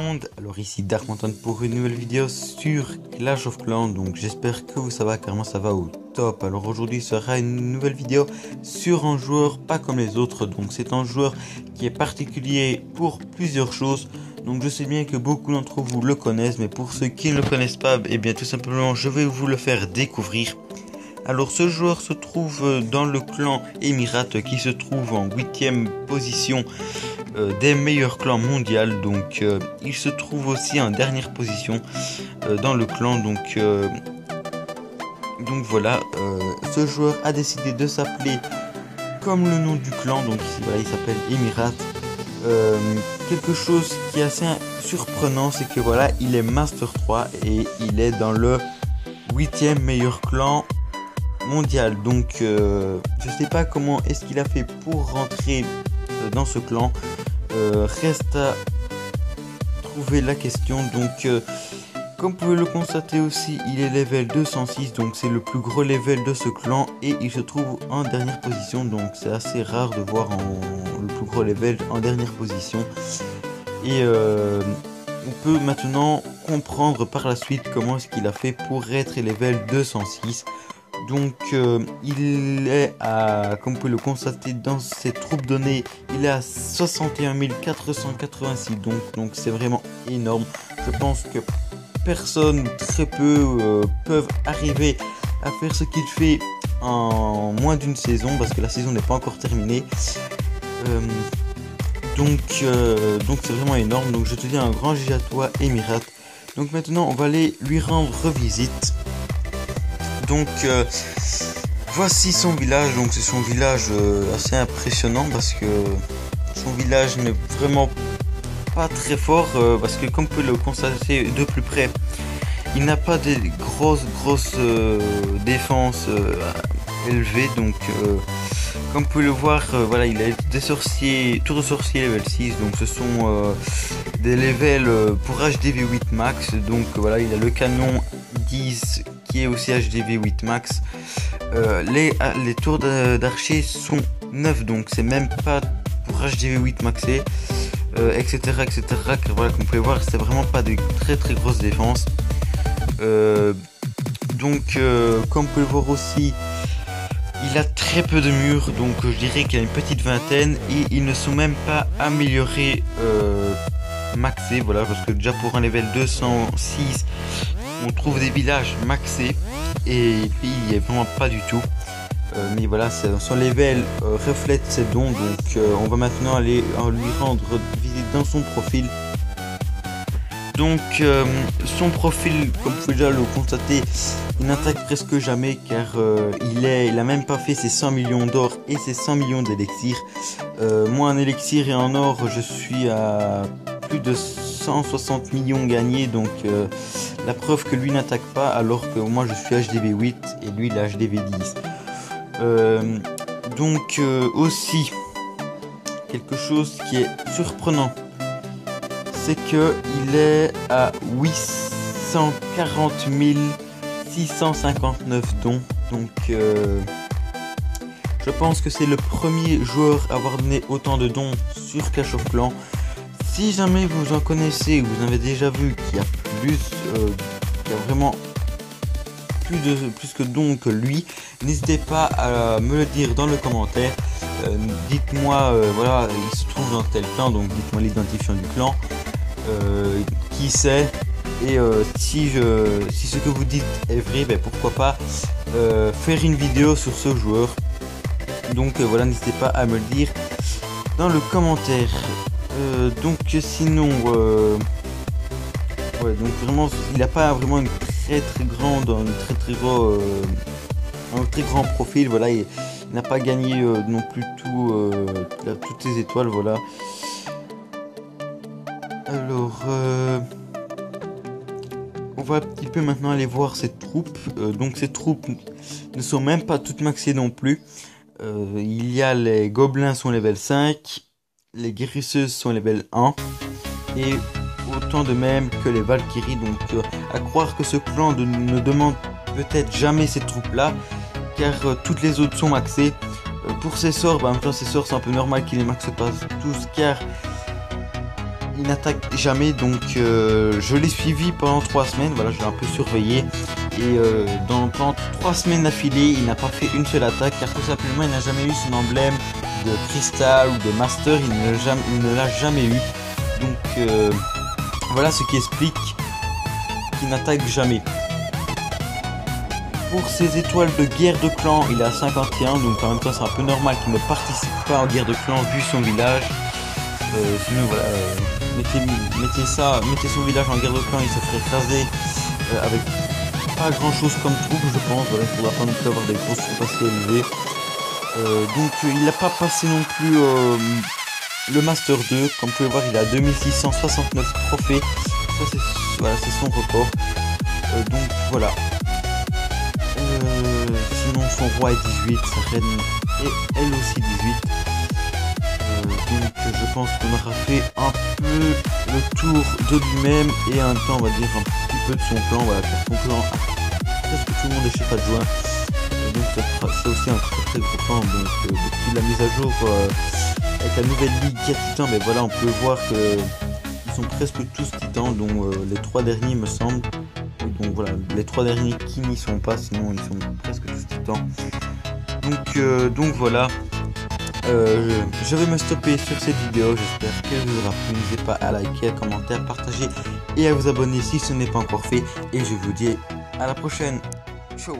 monde, alors ici Darkmonton pour une nouvelle vidéo sur Clash of Clans. Donc j'espère que ça va, car moi ça va au top. Alors aujourd'hui sera une nouvelle vidéo sur un joueur pas comme les autres. Donc c'est un joueur qui est particulier pour plusieurs choses. Donc je sais bien que beaucoup d'entre vous le connaissent, mais pour ceux qui ne le connaissent pas, eh bien tout simplement je vais vous le faire découvrir. Alors ce joueur se trouve dans le clan Emirate, qui se trouve en 8e position des meilleurs clans mondiaux. Donc il se trouve aussi en dernière position dans le clan. Donc voilà, ce joueur a décidé de s'appeler comme le nom du clan. Donc ici voilà, il s'appelle Emirate. Quelque chose qui est assez surprenant, c'est que voilà, il est Master 3 et il est dans le 8e meilleur clan mondial. Donc je sais pas comment est-ce qu'il a fait pour rentrer dans ce clan. Reste à trouver la question. Donc comme vous pouvez le constater aussi, il est level 206, donc c'est le plus gros level de ce clan et il se trouve en dernière position. Donc c'est assez rare de voir le plus gros level en dernière position. Et on peut maintenant comprendre par la suite comment est-ce qu'il a fait pour être level 206. Donc il est à, comme vous pouvez le constater dans ses troupes données, il est à 61 486, donc c'est vraiment énorme. Je pense que personne, très peu peuvent arriver à faire ce qu'il fait en moins d'une saison, parce que la saison n'est pas encore terminée. Donc c'est vraiment énorme. Donc je te dis un grand GG à toi, Emirate. Donc maintenant on va aller lui rendre visite. Donc voici son village. Donc c'est son village assez impressionnant, parce que son village n'est vraiment pas très fort, parce que comme vous pouvez le constater de plus près, il n'a pas de grosses défenses élevées. Donc comme vous pouvez le voir, voilà, il a des sorciers, tour de sorcier level 6, donc ce sont des levels pour HDV 8 max. Donc voilà, il a le canon 10 qui est aussi HDV 8 max. Les tours d'archer sont 9, donc c'est même pas pour HDV 8 maxé, etc. Voilà, comme vous pouvez voir, c'est vraiment pas de très grosses défenses. Donc comme vous pouvez le voir aussi, il a très peu de murs, donc je dirais qu'il y a une petite vingtaine, et ils ne sont même pas améliorés maxés. Voilà, parce que déjà pour un level 206 on trouve des villages maxés, et puis il n'y est vraiment pas du tout. Mais voilà, son level reflète ses dons. Donc on va maintenant aller lui rendre visite dans son profil. Donc son profil, comme vous pouvez déjà le constater, il n'attaque presque jamais, car il a même pas fait ses 100 millions d'or et ses 100 millions d'élixir. Moi en élixir et en or, je suis à plus de 160 millions gagnés. Donc la preuve que lui n'attaque pas, alors que moi je suis HDV 8 et lui il est HDV 10. Donc aussi quelque chose qui est surprenant, c'est que il est à 840 659 dons. Donc je pense que c'est le premier joueur à avoir donné autant de dons sur Clash of Clans. Si jamais vous en connaissez, ou vous avez déjà vu qu'il y a qu'il y a vraiment plus que dons que lui, n'hésitez pas à me le dire dans le commentaire. Dites-moi, voilà, il se trouve dans tel clan, donc dites-moi l'identifiant du clan, qui c'est, et si ce que vous dites est vrai, ben pourquoi pas faire une vidéo sur ce joueur. Donc voilà, n'hésitez pas à me le dire dans le commentaire. Donc sinon ouais, donc vraiment il n'a pas vraiment une très grande, un très grand profil. Voilà, il n'a pas gagné non plus toutes ses étoiles. Voilà. Alors on va un petit peu maintenant aller voir ses troupes. Donc ses troupes ne sont même pas toutes maxées non plus. Il y a les gobelins sont level 5, les guérisseuses sont level 1, et autant de même que les Valkyries. Donc à croire que ce clan ne demande peut-être jamais ces troupes là, car toutes les autres sont maxées. Pour ses sorts, en même temps ses sorts c'est un peu normal qu'il les maxe pas tous, car il n'attaque jamais, donc je l'ai suivi pendant 3 semaines, voilà, je l'ai un peu surveillé, et pendant 3 semaines d'affilée, il n'a pas fait une seule attaque, car tout simplement, il n'a jamais eu son emblème de cristal ou de master, il ne l'a jamais eu, donc voilà ce qui explique qu'il n'attaque jamais. Pour ses étoiles de guerre de clan, il est à 51, donc en même temps c'est un peu normal qu'il ne participe pas en guerre de clan vu son village. Sinon voilà, mettez son village en guerre de clan, il se ferait écraser avec pas grand chose comme troupe, je pense. Voilà, il faudra pas non plus avoir des grosses troupes assez élevées. Donc il n'a pas passé non plus le Master 2, comme vous pouvez voir il a 2669 trophées, ça c'est voilà, son record. Donc voilà. Sinon son roi est 18, sa reine est elle aussi 18. Donc je pense qu'on aura fait un peu le tour de lui-même et en même temps on va dire un petit peu de son plan. Voilà, car son plan presque tout le monde est chef adjoint. Donc c'est aussi un très gros plan. Donc depuis la mise à jour avec la nouvelle ligue Titan, mais voilà, on peut voir que ils sont presque tous titans, dont les 3 derniers me semblent. Donc voilà, les 3 derniers qui n'y sont pas, sinon ils sont presque tous titans. Donc voilà, je vais me stopper sur cette vidéo, j'espère qu'elle vous aura plu. N'hésitez pas à liker, à commenter, à partager et à vous abonner si ce n'est pas encore fait. Et je vous dis à la prochaine. Ciao.